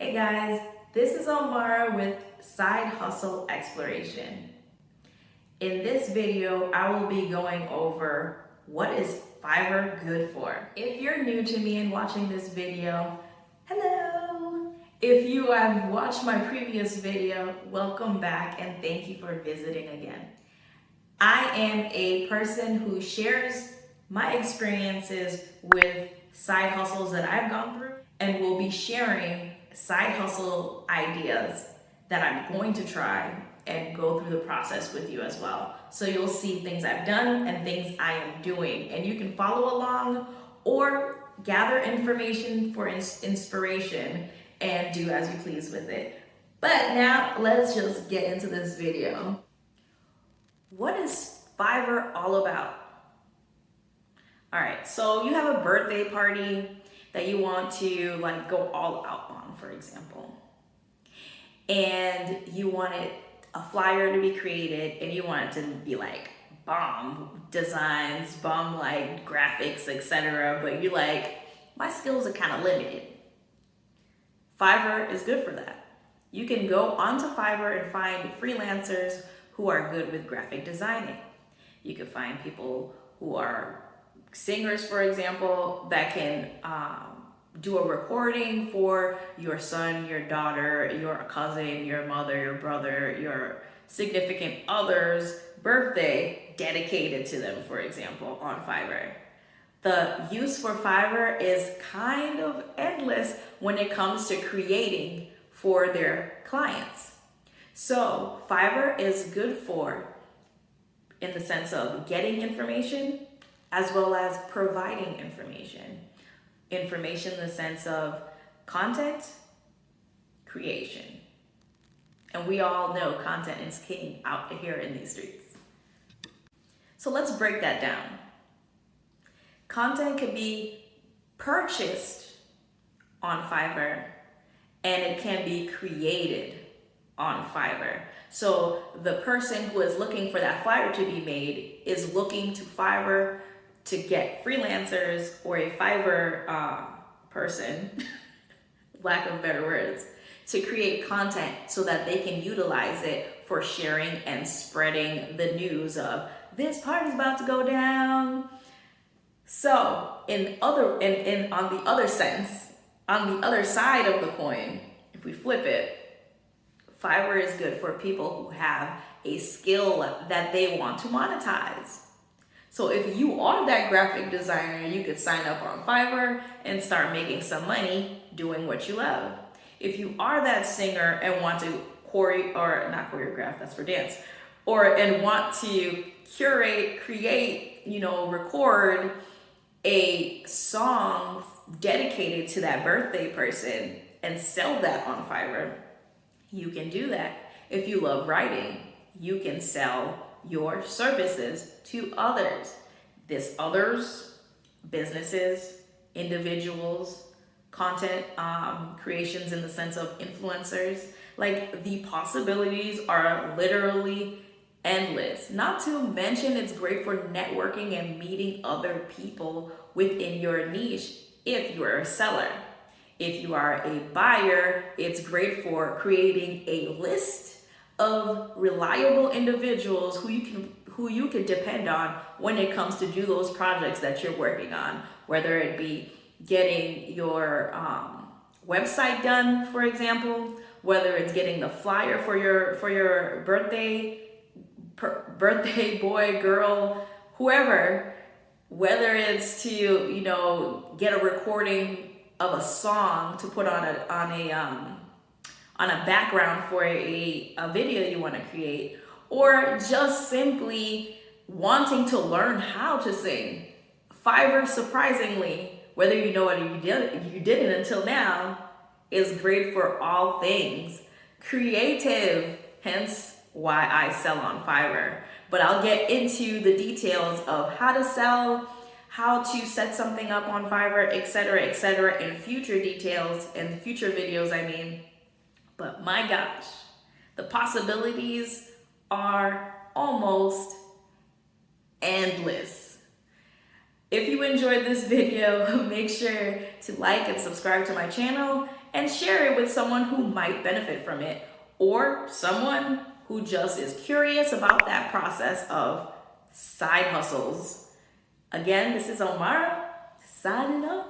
Hey guys, this is Omar with Side Hustle Exploration. In this video, I will be going over what is Fiverr good for. If you're new to me and watching this video, hello! If you have watched my previous video, welcome back and thank you for visiting again. I am a person who shares my experiences with side hustles that I've gone through and will be sharing side hustle ideas that I'm going to try and go through the process with you as well. So you'll see things I've done and things I am doing, and you can follow along or gather information for inspiration and do as you please with it. But now let's just get into this video. What is Fiverr all about? All right, so you have a birthday party that you want to go all out on, for example. And you wanted a flyer to be created and you want it to be like bomb designs, bomb graphics, etc. But you're like, my skills are kind of limited. Fiverr is good for that. You can go onto Fiverr and find freelancers who are good with graphic designing. You can find people who are singers, for example, that can do a recording for your son, your daughter, your cousin, your mother, your brother, your significant other's birthday dedicated to them, for example, on Fiverr. The use for Fiverr is kind of endless when it comes to creating for their clients. So Fiverr is good for, in the sense of getting information, as well as providing information. Information in the sense of content creation. And we all know content is king out here in these streets. So let's break that down. Content can be purchased on Fiverr and it can be created on Fiverr. So the person who is looking for that flyer to be made is looking to Fiverr to get freelancers or a Fiverr person, lack of better words, to create content so that they can utilize it for sharing and spreading the news of this party's about to go down. So on the other side of the coin, if we flip it, Fiverr is good for people who have a skill that they want to monetize. So if you are that graphic designer, you could sign up on Fiverr and start making some money doing what you love. If you are that singer and want to choreograph, that's for dance, and want to curate, create, record a song dedicated to that birthday person and sell that on Fiverr, you can do that. If you love writing, you can sell your services to others. Businesses, individuals, content creations in the sense of influencers. The possibilities are literally endless. Not to mention it's great for networking and meeting other people within your niche if you are a seller. If you are a buyer, it's great for creating a list of reliable individuals who you can depend on when it comes to do those projects that you're working on, whether it be getting your website done, for example, whether it's getting the flyer for your birthday boy, girl, whoever, whether it's to get a recording of a song to put on a background for a video you want to create, or just simply wanting to learn how to sing. Fiverr, surprisingly, whether you know it or you didn't until now, is great for all things creative, hence why I sell on Fiverr. But I'll get into the details of how to sell, how to set something up on Fiverr, etc., in future videos, I mean. But my gosh, the possibilities are almost endless. If you enjoyed this video, make sure to like and subscribe to my channel and share it with someone who might benefit from it, or someone who just is curious about that process of side hustles. Again, this is Omara, signing off.